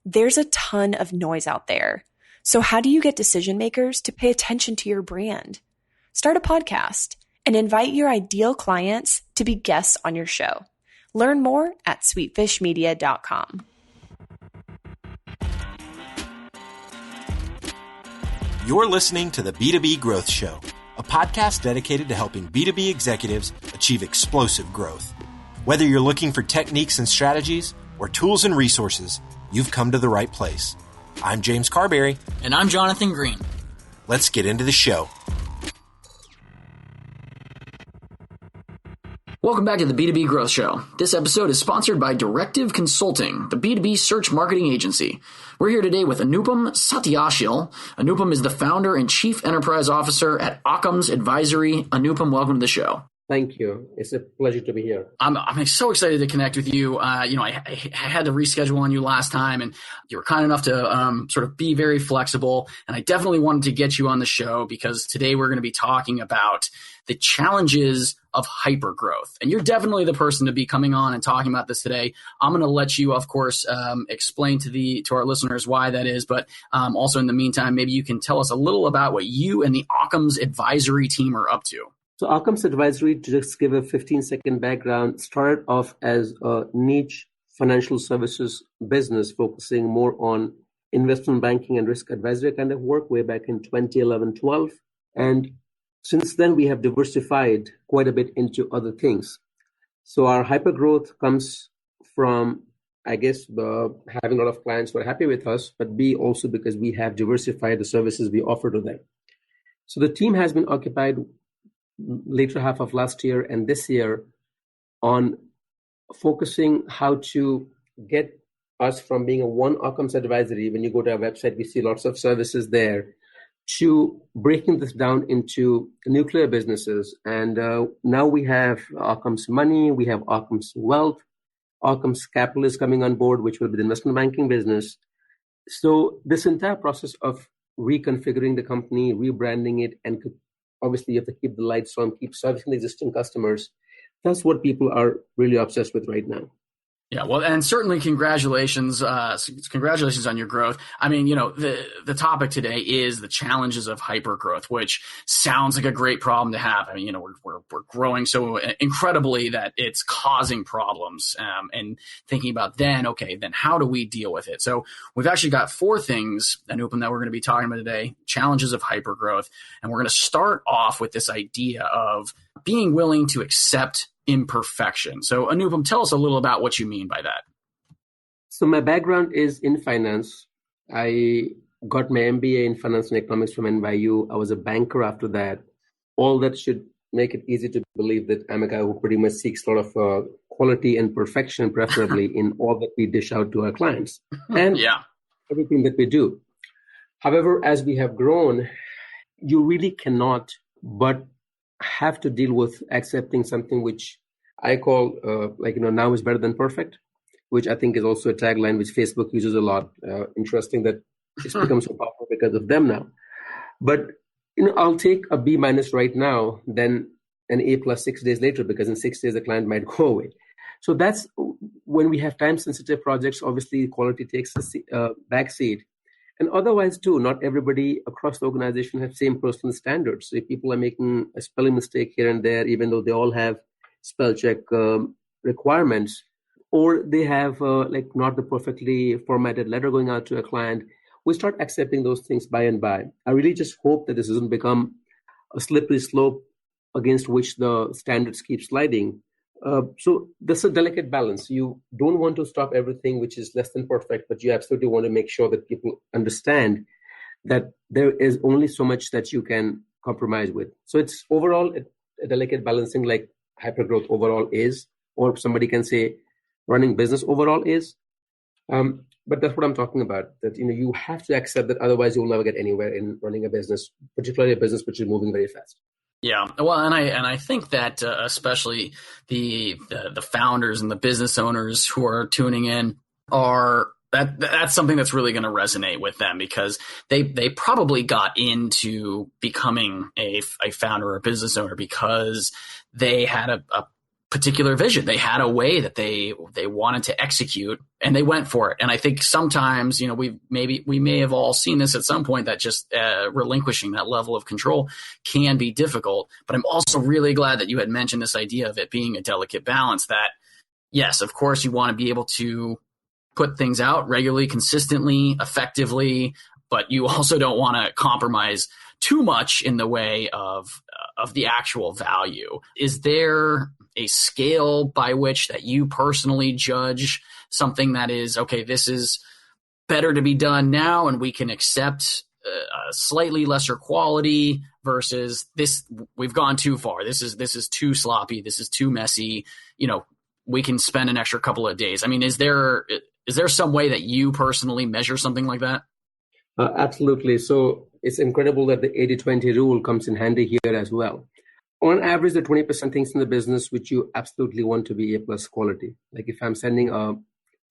There's a ton of noise out there. So how do you get decision makers to pay attention to your brand? Start a podcast and invite your ideal clients to be guests on your show. Learn more at sweetfishmedia.com. You're listening to the B2B Growth Show, a podcast dedicated to helping B2B executives achieve explosive growth. Whether you're looking for techniques and strategies or tools and resources, you've come to the right place. I'm James Carberry. And I'm Jonathan Green. Let's get into the show. Welcome back to the B2B Growth Show. This episode is sponsored by Directive Consulting, the B2B search marketing agency. We're here today with Anupam Satyasheel. Anupam is the founder and chief enterprise officer at Occams Advisory. Anupam, welcome to the show. Thank you. It's a pleasure to be here. I'm so excited to connect with you. I had to reschedule on you last time, and you were kind enough to sort of be very flexible. And I definitely wanted to get you on the show because today we're going to be talking about the challenges of hypergrowth. And you're definitely the person to be coming on and talking about this today. I'm going to let you, of course, explain to our listeners why that is. But also in the meantime, maybe you can tell us a little about what you and the Occams Advisory team are up to. So Occams Advisory, to just give a 15-second background, started off as a niche financial services business focusing more on investment banking and risk advisory kind of work way back in 2011-12. And since then, we have diversified quite a bit into other things. So our hypergrowth comes from, I guess, having a lot of clients who are happy with us, but B, also because we have diversified the services we offer to them. So the team has been occupied later half of last year and this year on focusing how to get us from being a one Occams Advisory. When you go to our website, we see lots of services there, to breaking this down into nuclear businesses. And now we have Occams Money, we have Occams Wealth, Occams Capital is coming on board, which will be the investment banking business. So this entire process of reconfiguring the company, rebranding it, and obviously you have to keep the lights on, keep servicing the existing customers. That's what people are really obsessed with right now. Yeah, well, and certainly congratulations on your growth. I mean, the topic today is the challenges of hypergrowth, which sounds like a great problem to have. I mean, we're growing so incredibly that it's causing problems. And thinking about then how do we deal with it? So we've actually got four things, Anupam, that we're going to be talking about today: challenges of hypergrowth, and we're going to start off with this idea of being willing to accept imperfection. So Anupam, tell us a little about what you mean by that. So my background is in finance. I got my MBA in finance and economics from NYU. I was a banker after that. All that should make it easy to believe that I'm a guy who pretty much seeks a lot of quality and perfection, preferably in all that we dish out to our clients and everything that we do. However, as we have grown, you really cannot but have to deal with accepting something which I call now is better than perfect, which I think is also a tagline which Facebook uses a lot. Interesting that it's become so powerful because of them now. But I'll take a B- right now than an A+ 6 days later, because in 6 days the client might go away. So that's when we have time-sensitive projects. Obviously, quality takes a backseat. And otherwise, too, not everybody across the organization have same personal standards. So if people are making a spelling mistake here and there, even though they all have spell check requirements, or they have not the perfectly formatted letter going out to a client, we start accepting those things by and by. I really just hope that this doesn't become a slippery slope against which the standards keep sliding. So there's a delicate balance. You don't want to stop everything which is less than perfect, but you absolutely want to make sure that people understand that there is only so much that you can compromise with. So it's overall a delicate balancing, like hypergrowth overall is, or somebody can say running business overall is. But that's what I'm talking about, that you have to accept that otherwise you'll never get anywhere in running a business, particularly a business which is moving very fast. Yeah, well, and I think that especially the founders and the business owners who are tuning in that's something that's really going to resonate with them, because they probably got into becoming a founder or a business owner because they had a particular vision. They had a way that they wanted to execute, and they went for it. And I think sometimes, we may have all seen this at some point, that just relinquishing that level of control can be difficult. But I'm also really glad that you had mentioned this idea of it being a delicate balance, that yes, of course you want to be able to put things out regularly, consistently, effectively, but you also don't want to compromise too much in the way of the actual value. Is there a scale by which that you personally judge something that is, okay, this is better to be done now and we can accept a slightly lesser quality, versus this, we've gone too far, this is too sloppy, this is too messy, we can spend an extra couple of days? I mean, is there some way that you personally measure something like that? Absolutely. So it's incredible that the 80-20 rule comes in handy here as well. On average, the 20% things in the business which you absolutely want to be A+ quality. Like if I'm sending a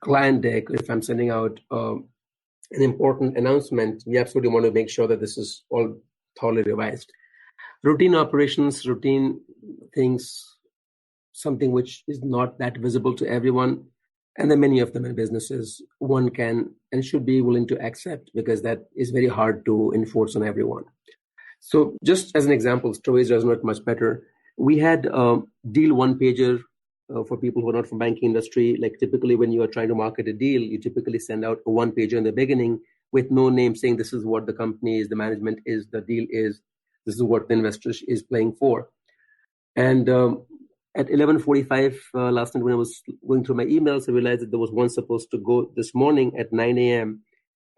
client deck, or if I'm sending out an important announcement, we absolutely want to make sure that this is all thoroughly revised. Routine operations, routine things, something which is not that visible to everyone, and then many of them in businesses, one can and should be willing to accept, because that is very hard to enforce on everyone. So just as an example, stories resonate much better. We had a deal one-pager for people who are not from banking industry. Like typically when you are trying to market a deal, you typically send out a one-pager in the beginning with no name, saying this is what the company is, the management is, the deal is, this is what the investor is playing for. And at 11:45 last night when I was going through my emails, I realized that there was one supposed to go this morning at 9 a.m.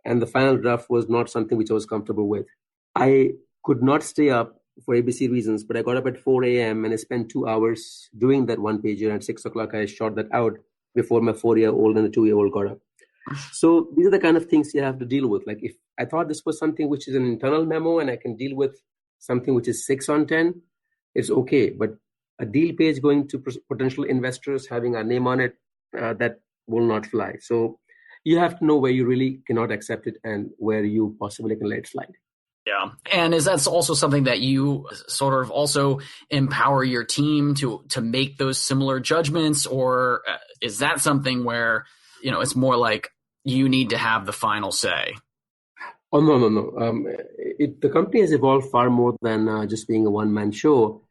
and the final draft was not something which I was comfortable with. I could not stay up for ABC reasons, but I got up at 4 a.m. and I spent 2 hours doing that one pager. And at 6 o'clock, I shot that out before my 4-year-old and the 2-year-old got up. So these are the kind of things you have to deal with. Like if I thought this was something which is an internal memo and I can deal with something which is 6 on 10, it's okay. But a deal page going to potential investors, having our name on it, that will not fly. So you have to know where you really cannot accept it and where you possibly can let it slide. Yeah. And is that also something that you sort of also empower your team to make those similar judgments? Or is that something where, it's more like you need to have the final say? Oh, no. The company has evolved far more than just being a one-man show.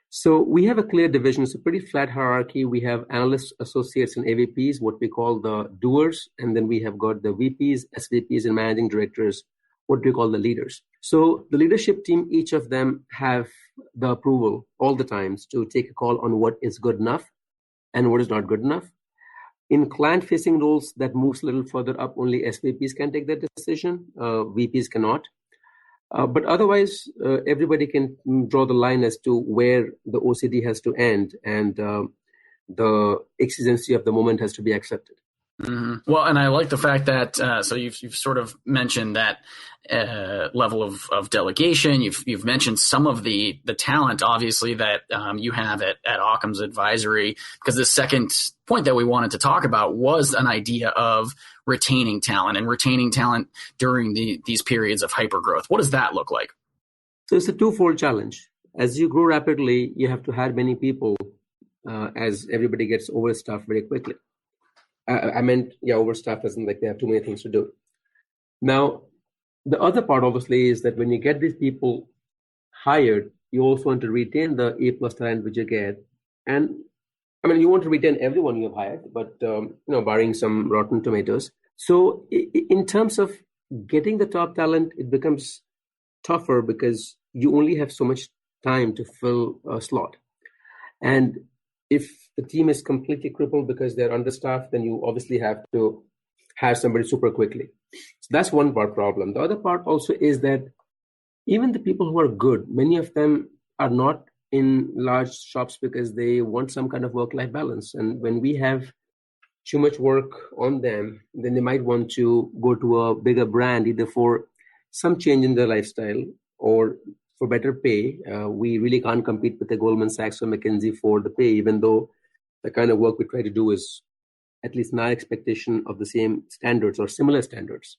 So we have a clear division. It's a pretty flat hierarchy. We have analysts, associates, and AVPs, what we call the doers. And then we have got the VPs, SVPs, and managing directors, what we call the leaders. So the leadership team, each of them have the approval all the times to take a call on what is good enough and what is not good enough. In client-facing roles, that moves a little further up. Only SVPs can take that decision. VPs cannot. But otherwise, everybody can draw the line as to where the OCD has to end and the exigency of the moment has to be accepted. Mm-hmm. Well, and I like the fact that so you've sort of mentioned that level of delegation. You've mentioned some of the talent, obviously, that you have at Occams Advisory, because the second point that we wanted to talk about was an idea of retaining talent during these periods of hypergrowth. What does that look like? So it's a twofold challenge. As you grow rapidly, you have to hire many people as everybody gets overstaffed very quickly. I meant, overstaffed as in like they have too many things to do. Now, the other part, obviously, is that when you get these people hired, you also want to retain the A+ talent which you get. And I mean, you want to retain everyone you have hired, but, barring some rotten tomatoes. So in terms of getting the top talent, it becomes tougher because you only have so much time to fill a slot. And if the team is completely crippled because they're understaffed, then you obviously have to hire somebody super quickly. So that's one problem. The other part also is that even the people who are good, many of them are not in large shops because they want some kind of work-life balance. And when we have too much work on them, then they might want to go to a bigger brand, either for some change in their lifestyle or for better pay. We really can't compete with the Goldman Sachs or McKinsey for the pay, even though the kind of work we try to do is at least my expectation of the same standards or similar standards.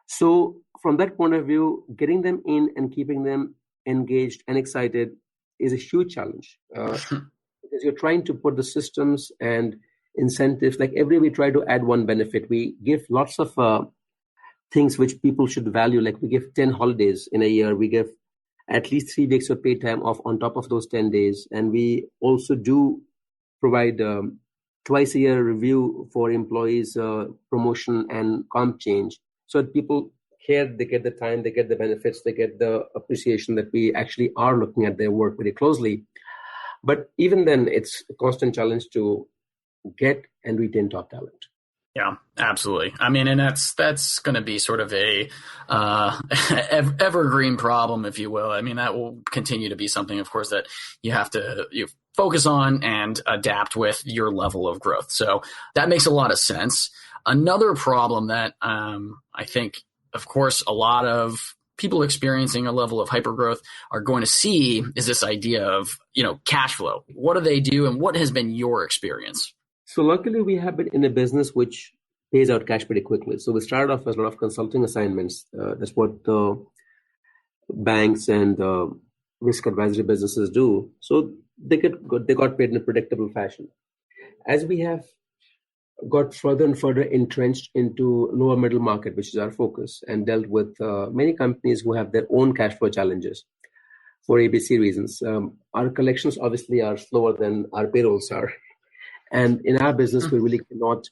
So from that point of view, getting them in and keeping them engaged and excited is a huge challenge. because you're trying to put the systems and incentives, like every we try to add one benefit. We give lots of things which people should value, like we give 10 holidays in a year. We give at least 3 weeks of paid time off on top of those 10 days. And we also do provide twice a year review for employees, promotion and comp change. So that people care, they get the time, they get the benefits, they get the appreciation that we actually are looking at their work very closely. But even then, it's a constant challenge to get and retain top talent. Yeah, absolutely. I mean, and that's going to be sort of a evergreen problem, if you will. I mean, that will continue to be something, of course, that you have to focus on and adapt with your level of growth. So that makes a lot of sense. Another problem that I think, of course, a lot of people experiencing a level of hypergrowth are going to see is this idea of, cash flow. What do they do, and what has been your experience? So luckily, we have been in a business which pays out cash pretty quickly. So we started off as a lot of consulting assignments. That's what the banks and risk advisory businesses do. So they got paid in a predictable fashion. As we have got further and further entrenched into lower middle market, which is our focus, and dealt with many companies who have their own cash flow challenges for ABC reasons. Our collections obviously are slower than our payrolls are. And in our business, we really cannot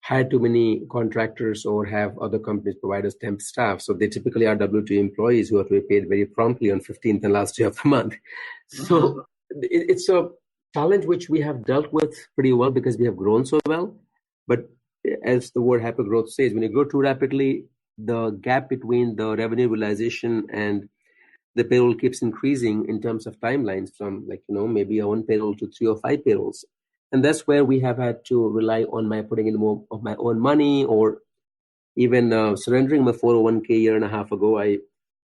hire too many contractors or have other companies provide us temp staff. So they typically are W-2 employees who have to be paid very promptly on 15th and last day of the month. So it's a challenge which we have dealt with pretty well because we have grown so well. But as the word hypergrowth says, when you grow too rapidly, the gap between the revenue realization and the payroll keeps increasing in terms of timelines from maybe a one payroll to 3 or 5 payrolls. And that's where we have had to rely on my putting in more of my own money, or even surrendering my 401k a year and a half ago. I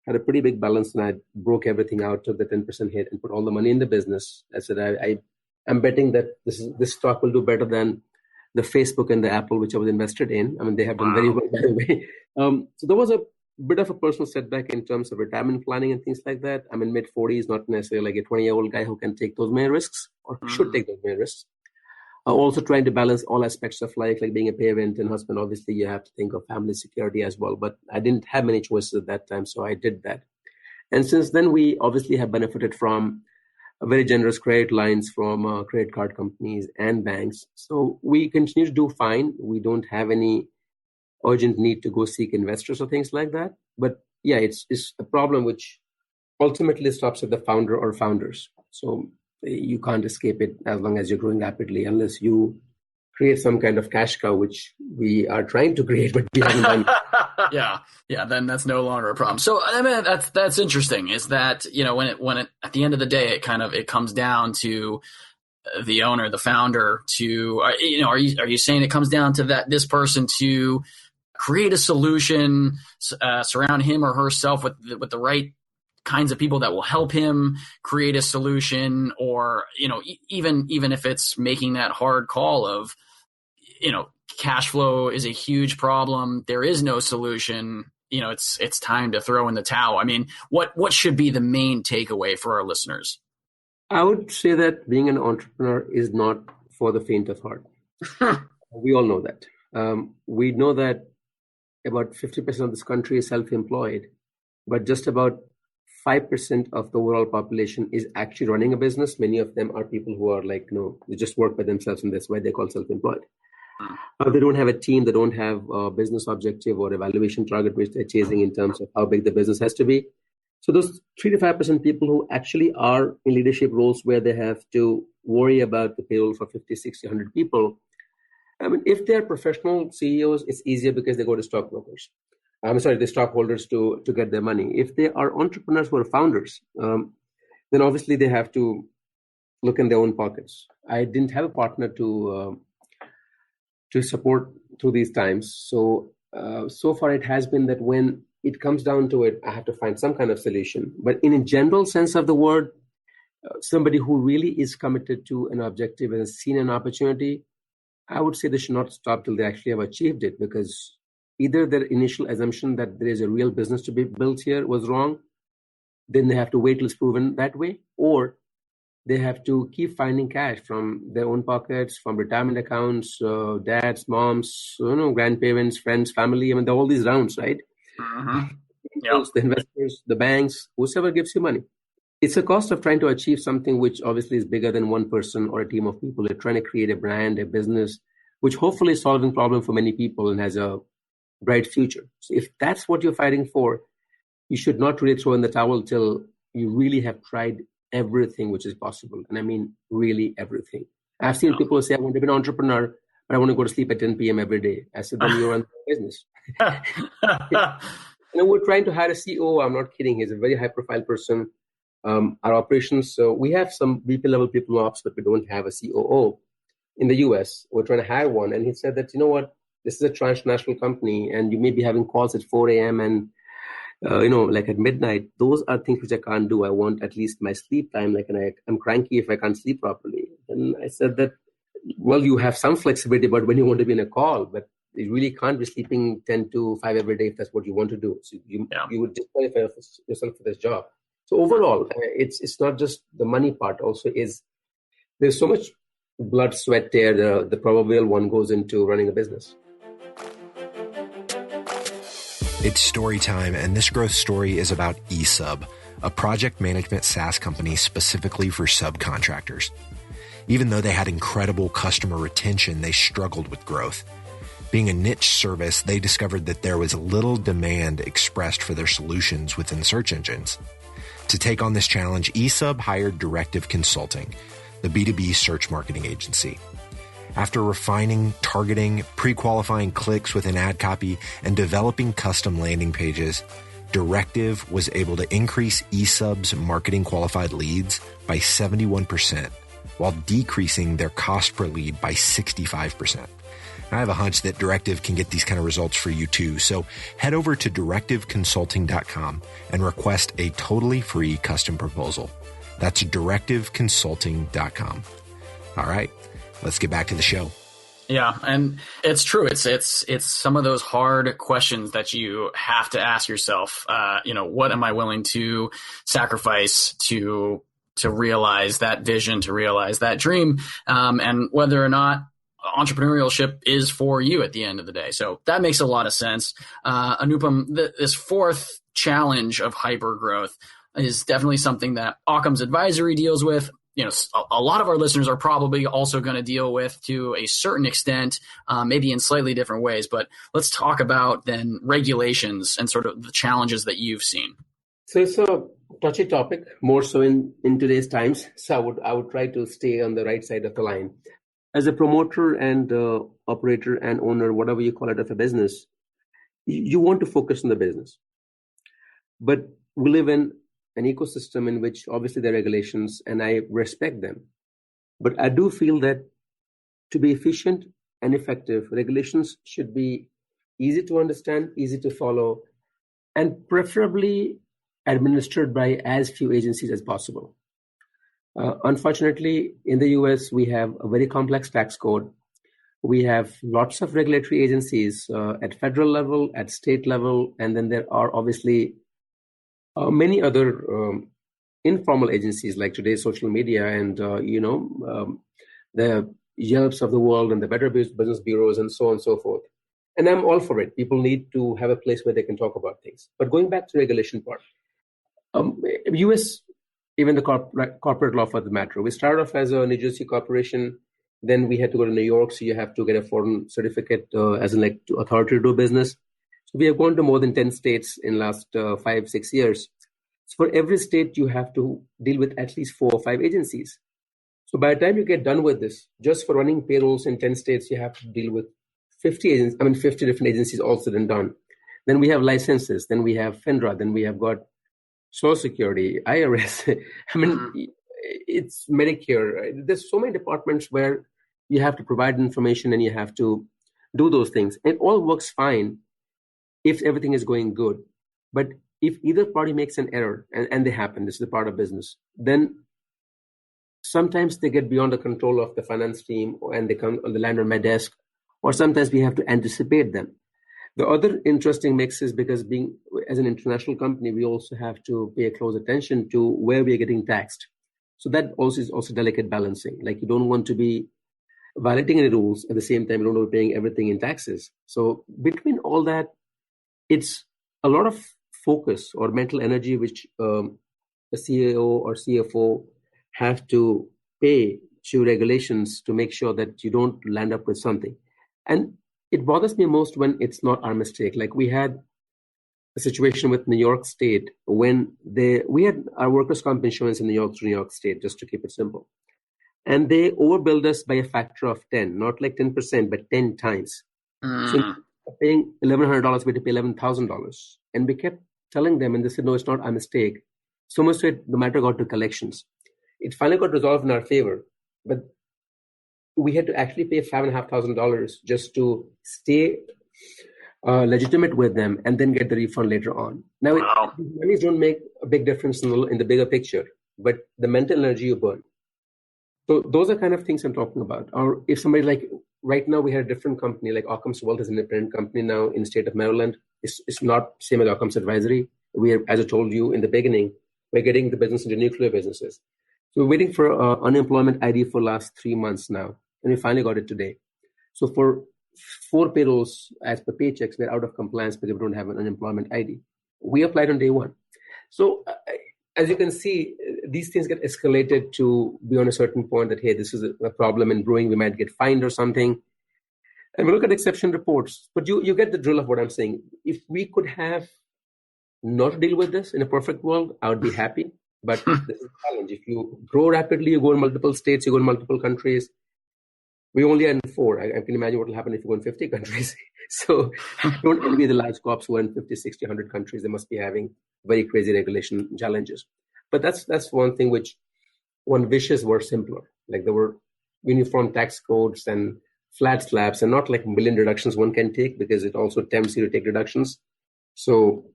had a pretty big balance and I broke everything out, took the 10% hit and put all the money in the business. I said, I'm betting that this stock will do better than the Facebook and the Apple, which I was invested in. I mean, they have done very well, by the way. So there was a bit of a personal setback in terms of retirement planning and things like that. I'm in mid-40s, not necessarily like a 20-year-old guy who can take those many risks or should take those many risks. Also trying to balance all aspects of life, like being a parent and husband. Obviously, you have to think of family security as well. But I didn't have many choices at that time, so I did that. And since then, we obviously have benefited from very generous credit lines from credit card companies and banks. So we continue to do fine. We don't have any urgent need to go seek investors or things like that. But yeah, it's a problem which ultimately stops at the founder or founders. So you can't escape it as long as you're growing rapidly, unless you create some kind of cash cow, which we are trying to create, but we haven't done. Yeah, then that's no longer a problem. So I mean, that's interesting. Is that when it at the end of the day, it comes down to the owner, the founder. To are you saying it comes down to this person to create a solution, surround him or herself with the right kinds of people that will help him create a solution, or even if it's making that hard call of cash flow is a huge problem, there is no solution, it's time to throw in the towel. I mean, what should be the main takeaway for our listeners? I would say that being an entrepreneur is not for the faint of heart. We all know that. We know that about 50% of this country is self-employed, but just about 5% of the overall population is actually running a business. Many of them are people who are they just work by themselves, and that's why they're called self-employed. They don't have a team. They don't have a business objective or evaluation target which they're chasing in terms of how big the business has to be. So those 3 to 5% people who actually are in leadership roles where they have to worry about the payroll for 50, 60, 100 people. I mean, if they're professional CEOs, it's easier because they go to stockbrokers. The stockholders to get their money. If they are entrepreneurs who are founders, then obviously they have to look in their own pockets. I didn't have a partner to support through these times. So far it has been that when it comes down to it, I have to find some kind of solution. But in a general sense of the word, somebody who really is committed to an objective and has seen an opportunity, I would say they should not stop till they actually have achieved it, because either their initial assumption that there is a real business to be built here was wrong, then they have to wait till it's proven that way, or they have to keep finding cash from their own pockets, from retirement accounts, dads, moms, grandparents, friends, family. I mean, there are all these rounds, right? Mm-hmm. Yep. The investors, the banks, whoever gives you money. It's a cost of trying to achieve something which obviously is bigger than one person or a team of people. They're trying to create a brand, a business, which hopefully is solving problem for many people and has a bright future. So if that's what you're fighting for, you should not really throw in the towel till you really have tried everything which is possible. And I mean, really everything. I've seen people say, I want to be an entrepreneur, but I want to go to sleep at 10 p.m. every day. I said, then you're on the business. We're trying to hire a CEO. I'm not kidding. He's a very high profile person. Our operations, so we have some VP level people ops, but we don't have a COO in the US. We're trying to hire one. And he said that, you know what, this is a transnational company and you may be having calls at 4 a.m. and like at midnight. Those are things which I can't do. I want at least my sleep time. I'm cranky if I can't sleep properly. And I said that, well, you have some flexibility about when you want to be in a call, but you really can't be sleeping 10 to 5 every day if that's what you want to do. So you would disqualify yourself for this job. So overall, it's not just the money part. Also, there's so much blood, sweat, tear. The proverbial one goes into running a business. It's story time, and this growth story is about eSub, a project management SaaS company specifically for subcontractors. Even though they had incredible customer retention, they struggled with growth. Being a niche service, they discovered that there was little demand expressed for their solutions within search engines. To take on this challenge, eSub hired Directive Consulting, the B2B search marketing agency. After refining, targeting, pre-qualifying clicks within ad copy, and developing custom landing pages, Directive was able to increase eSub's marketing qualified leads by 71%, while decreasing their cost per lead by 65%. I have a hunch that Directive can get these kind of results for you too. So head over to directiveconsulting.com and request a totally free custom proposal. That's directiveconsulting.com. All right, let's get back to the show. Yeah, and it's true. It's some of those hard questions that you have to ask yourself. What am I willing to sacrifice to realize that vision, to realize that dream, and whether or not entrepreneurship is for you at the end of the day. So that makes a lot of sense. Anupam, this fourth challenge of hypergrowth is definitely something that Occams Advisory deals with. A lot of our listeners are probably also going to deal with to a certain extent, maybe in slightly different ways. But let's talk about then regulations and sort of the challenges that you've seen. So it's a touchy topic, more so in today's times. So I would try to stay on the right side of the line. As a promoter and operator and owner, whatever you call it, of a business, you want to focus on the business. But we live in an ecosystem in which obviously there are regulations, and I respect them. But I do feel that to be efficient and effective, regulations should be easy to understand, easy to follow, and preferably administered by as few agencies as possible. Unfortunately, in the US, we have a very complex tax code. We have lots of regulatory agencies at federal level, at state level, and then there are obviously many other informal agencies like today's social media and, the Yelps of the world and the Better Business Bureaus and so on and so forth. And I'm all for it. People need to have a place where they can talk about things. But going back to the regulation part, US, even the corporate law for the matter, we started off as a New Jersey corporation. Then we had to go to New York, so you have to get a foreign certificate as an authority to do business. So we have gone to more than 10 states in the last 5-6 years. So for every state, you have to deal with at least 4 or 5 agencies. So by the time you get done with this, just for running payrolls in 10 states, you have to deal with 50 different agencies all said and done. Then we have licenses. Then we have FINRA. Then we have got Social Security, IRS. It's Medicare. There's so many departments where you have to provide information and you have to do those things. It all works fine if everything is going good. But if either party makes an error, and they happen, this is a part of business, then sometimes they get beyond the control of the finance team and they come on the land on my desk, or sometimes we have to anticipate them. The other interesting mix is because being as an international company, we also have to pay close attention to where we are getting taxed. So that also is also delicate balancing. Like you don't want to be violating any rules at the same time. You don't want to be paying everything in taxes. So between all that, it's a lot of focus or mental energy which a CEO or CFO have to pay to regulations to make sure that you don't land up with something. And it bothers me most when it's not our mistake. Like we had a situation with New York State when we had our workers' comp insurance in New York State, just to keep it simple. And they overbilled us by a factor of 10, not like 10%, but 10 times. So paying $1,100, we had to pay $11,000. And we kept telling them, and they said, no, it's not our mistake. So much so the matter got to collections. It finally got resolved in our favor, but we had to actually pay $5,500 just to stay legitimate with them and then get the refund later on. Now, monies don't make a big difference in the bigger picture, but the mental energy you burn. So those are kind of things I'm talking about. Or if somebody like right now we had a different company, like Occams Wealth is an independent company now in the state of Maryland. It's not same as Occams Advisory. We are, as I told you in the beginning, we're getting the business into nuclear businesses. So we're waiting for unemployment ID for last 3 months now, and we finally got it today. So for 4 payrolls as per paychecks, we're out of compliance because we don't have an unemployment ID. We applied on day 1. So as you can see, these things get escalated to beyond a certain point that, hey, this is a problem in brewing, we might get fined or something. And we look at exception reports, but you get the drill of what I'm saying. If we could have not deal with this in a perfect world, I would be happy. But this is a challenge. If you grow rapidly, you go in multiple states, you go in multiple countries. We only are in 4. I can imagine what will happen if you go in 50 countries. So don't envy the large corps who are in 50, 60, 100 countries. They must be having very crazy regulation challenges. But that's one thing which one wishes were simpler. Like there were uniform tax codes and flat slabs and not like a million deductions one can take, because it also tempts you to take deductions. So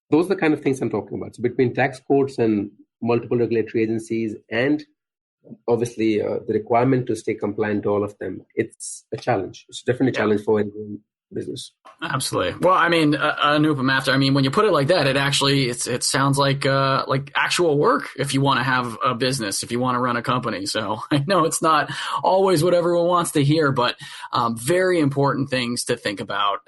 those are the kind of things I'm talking about. So between tax codes and multiple regulatory agencies and obviously the requirement to stay compliant to all of them, it's a challenge. It's definitely a challenge for any business. Absolutely. Well, I mean, Anupam, when you put it like that, it sounds like actual work if you want to have a business, if you want to run a company. So I know it's not always what everyone wants to hear, but very important things to think about,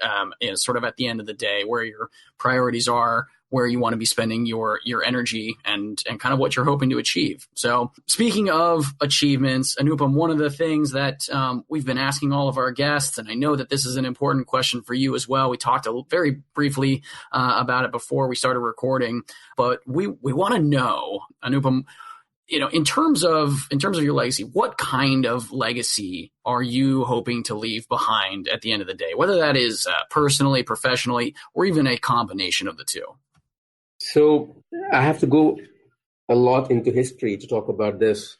sort of at the end of the day, where your priorities are, where you want to be spending your energy and kind of what you're hoping to achieve. So speaking of achievements, Anupam, one of the things that we've been asking all of our guests, and I know that this is an important question for you as well. We talked very briefly about it before we started recording, but we want to know, Anupam, in terms of your legacy, what kind of legacy are you hoping to leave behind at the end of the day, whether that is personally, professionally, or even a combination of the two? So I have to go a lot into history to talk about this.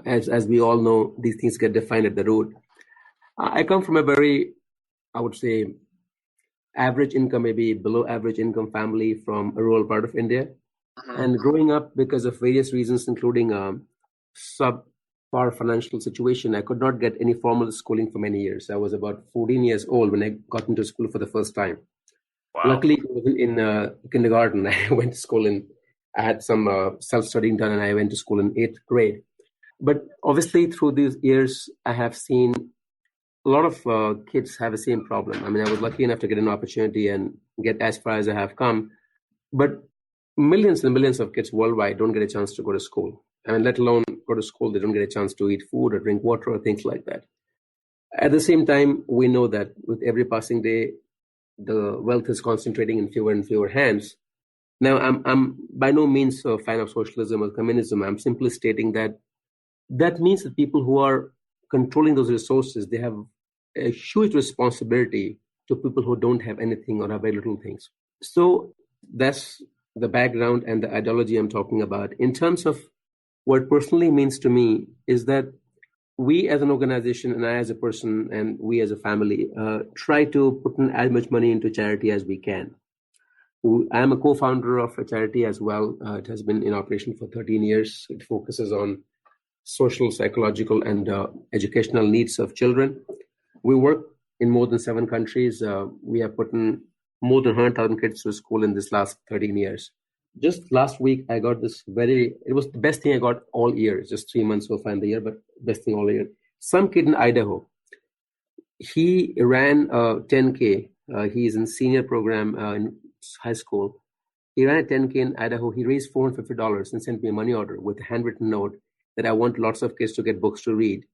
As we all know, these things get defined at the root. I come from a very, I would say, average income, maybe below average income family from a rural part of India. And growing up, because of various reasons, including subpar financial situation, I could not get any formal schooling for many years. I was about 14 years old when I got into school for the first time. Wow. Luckily, it wasn't in kindergarten. I went to school I had some self-studying done, and I went to school in 8th grade. But obviously, through these years, I have seen a lot of kids have the same problem. I mean, I was lucky enough to get an opportunity and get as far as I have come. But millions and millions of kids worldwide don't get a chance to go to school. I mean, let alone go to school, they don't get a chance to eat food or drink water or things like that. At the same time, we know that with every passing day, the wealth is concentrating in fewer and fewer hands. Now, I'm by no means a fan of socialism or communism. I'm simply stating that means that people who are controlling those resources, they have a huge responsibility to people who don't have anything or have very little things. So that's the background and the ideology I'm talking about. In terms of what personally means to me is that we as an organization and I as a person and we as a family try to put in as much money into charity as we can. I am a co-founder of a charity as well. It has been in operation for 13 years. It focuses on social, psychological, and educational needs of children. We work in more than 7 countries. We have put in more than 100,000 kids to school in this last 13 years. just last week, I got it was the best thing I got all year. It's just 3 months so far in the year, but best thing all year. Some kid in Idaho, he ran a 10K. He's in senior program in high school. He ran a 10K in Idaho. He raised $450 and sent me a money order with a handwritten note that I want lots of kids to get books to read.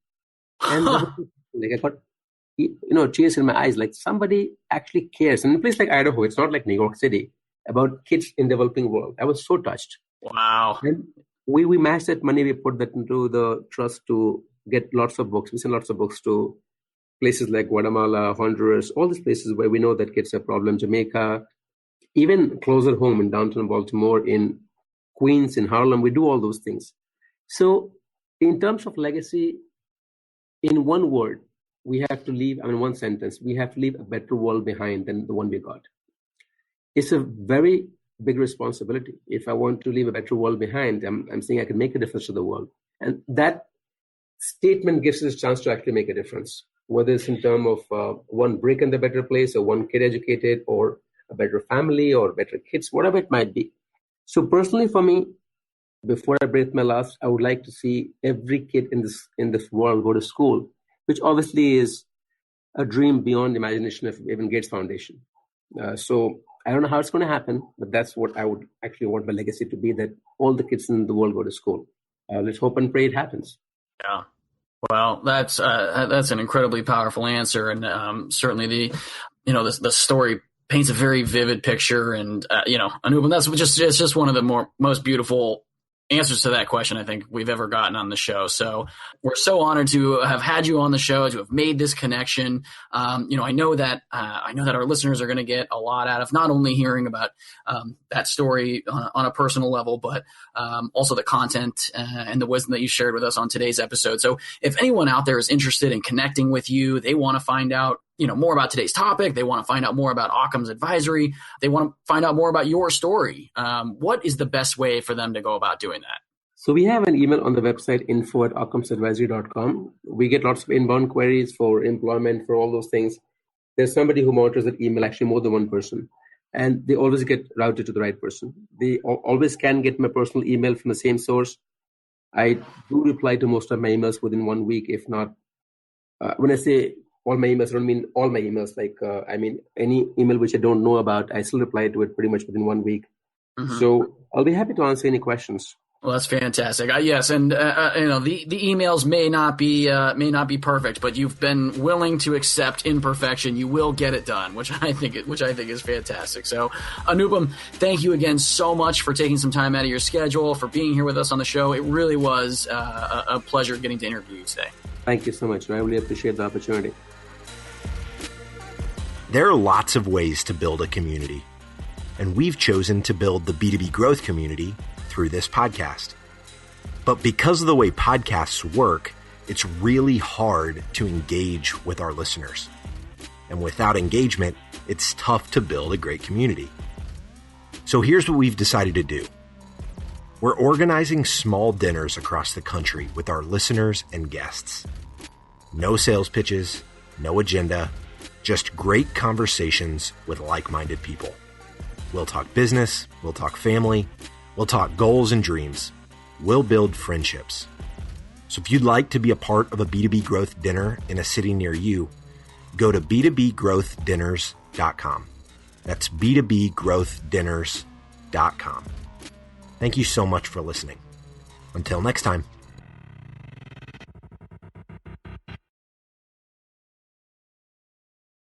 And like I got, tears in my eyes. Like somebody actually cares. And in a place like Idaho, it's not like New York City, about kids in developing world. I was so touched. Wow. And we matched that money. We put that into the trust to get lots of books. We send lots of books to places like Guatemala, Honduras, all these places where we know that kids have problems. Jamaica, even closer home in downtown Baltimore, in Queens, in Harlem, we do all those things. So in terms of legacy, in one word, we have to leave, one sentence, we have to leave a better world behind than the one we got. It's a very big responsibility. If I want to leave a better world behind, I'm saying I can make a difference to the world. And that statement gives us a chance to actually make a difference, whether it's in terms of one brick in the better place, or one kid educated, or a better family, or better kids, whatever it might be. So personally for me, before I breathe my last, I would like to see every kid in this world go to school, which obviously is a dream beyond imagination of even Gates Foundation. So I don't know how it's going to happen, but that's what I would actually want my legacy to be, that all the kids in the world go to school. Let's hope and pray it happens. Yeah. Well, that's an incredibly powerful answer. And certainly the story paints a very vivid picture. And, Anupam, it's just one of the most beautiful answers to that question I think we've ever gotten on the show. So we're so honored to have had you on the show, to have made this connection. I know that our listeners are going to get a lot out of not only hearing about that story on a personal level, but also the content and the wisdom that you shared with us on today's episode. So if anyone out there is interested in connecting with you, they want to find out more about today's topic, they want to find out more about Occams Advisory, they want to find out more about your story, what is the best way for them to go about doing that? So we have an email on the website, info@occamsadvisory.com. We get lots of inbound queries for employment, for all those things. There's somebody who monitors that email, actually more than one person, and they always get routed to the right person. They always can get my personal email from the same source. I do reply to most of my emails within 1 week, if not. When I say all my emails, I don't mean all my emails. I mean any email which I don't know about, I still reply to it pretty much within 1 week. Mm-hmm. So I'll be happy to answer any questions. Well, that's fantastic. Yes, and the emails may not be perfect, but you've been willing to accept imperfection. You will get it done, which I think is fantastic. So, Anupam, thank you again so much for taking some time out of your schedule, for being here with us on the show. It really was a pleasure getting to interview you today. Thank you so much. I really appreciate the opportunity. There are lots of ways to build a community, and we've chosen to build the B2B growth community through this podcast. But because of the way podcasts work, it's really hard to engage with our listeners. And without engagement, it's tough to build a great community. So here's what we've decided to do. We're organizing small dinners across the country with our listeners and guests. No sales pitches, no agenda, just great conversations with like-minded people. We'll talk business, we'll talk family, we'll talk goals and dreams. We'll build friendships. So if you'd like to be a part of a B2B growth dinner in a city near you, go to b2bgrowthdinners.com. That's b2bgrowthdinners.com. Thank you so much for listening. Until next time.